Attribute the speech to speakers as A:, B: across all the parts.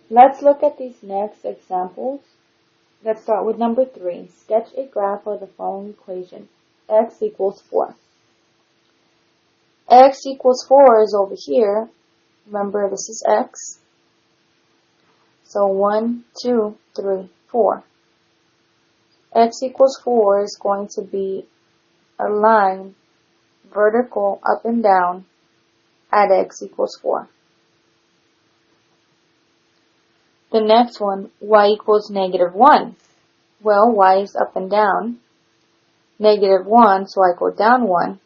A: Let's look at these next examples. Let's start with number 3. Sketch a graph of the following equation. X equals 4. X equals 4 is over here. Remember, this is X. So 1, 2, 3, 4. X equals 4 is going to be a line vertical up and down at X equals 4. The next one, Y equals negative 1. Well, Y is up and down. Negative 1, so I go down 1.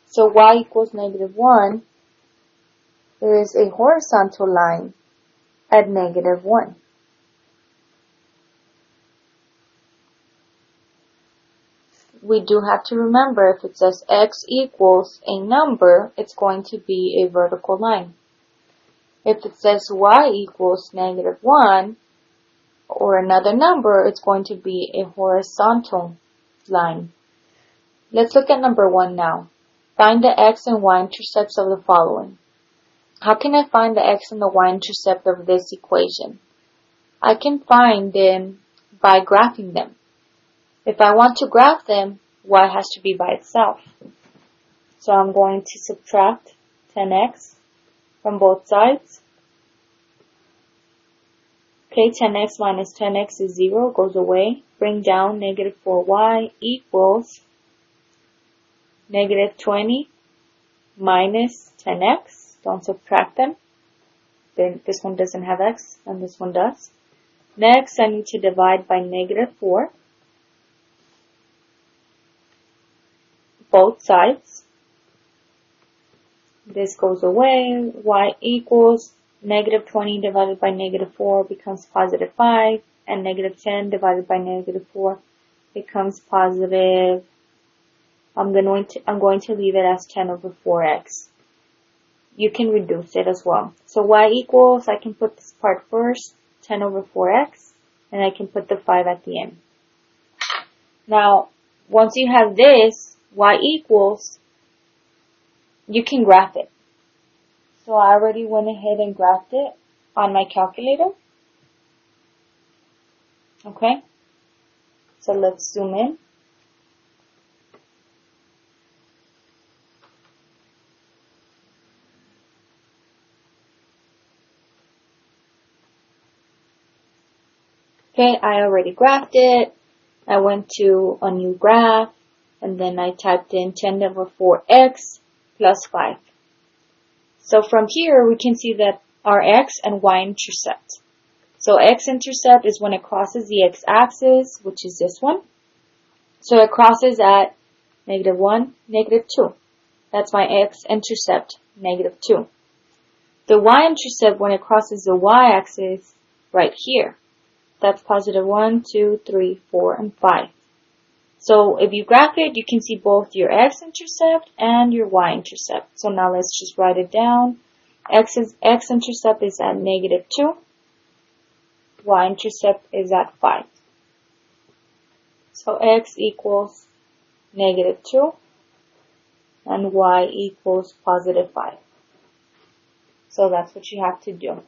A: So Y equals negative 1. There is a horizontal line at negative 1. We do have to remember, if it says X equals a number, it's going to be a vertical line. If it says Y equals negative 1 or another number, it's going to be a horizontal line. Let's look at number 1 now. Find the X and Y intercepts of the following. How can I find the X and the Y intercept of this equation? I can find them by graphing them. If I want to graph them, Y has to be by itself. So I'm going to subtract 10x from both sides. Okay, 10x minus 10x is 0, goes away. Bring down negative 4y equals negative 20 minus 10x. Don't subtract them. Then this one doesn't have x and this one does. Next, I need to divide by negative 4. Both sides. This goes away. Y equals negative 20 divided by negative 4 becomes positive 5. And negative 10 divided by negative 4 becomes positive. I'm going to leave it as 10 over 4x. You can reduce it as well. So Y equals, I can put this part first, 10 over 4x. And I can put the 5 at the end. Now, once you have this, Y equals, you can graph it. So I already went ahead and graphed it on my calculator. Okay. So let's zoom in. Okay, I already graphed it. I went to a new graph. And then I typed in 10 over 4x plus 5. So from here, we can see that our x and y intercept. So x-intercept is when it crosses the x-axis, which is this one. So it crosses at negative 1, negative 2. That's my x-intercept, negative 2. The y-intercept, when it crosses the y-axis, right here. That's positive 1, 2, 3, 4, and 5. So if you graph it, you can see both your x-intercept and your y-intercept. So now let's just write it down. X-intercept is at negative 2. Y-intercept is at 5. So x equals negative 2 and y equals positive 5. So that's what you have to do.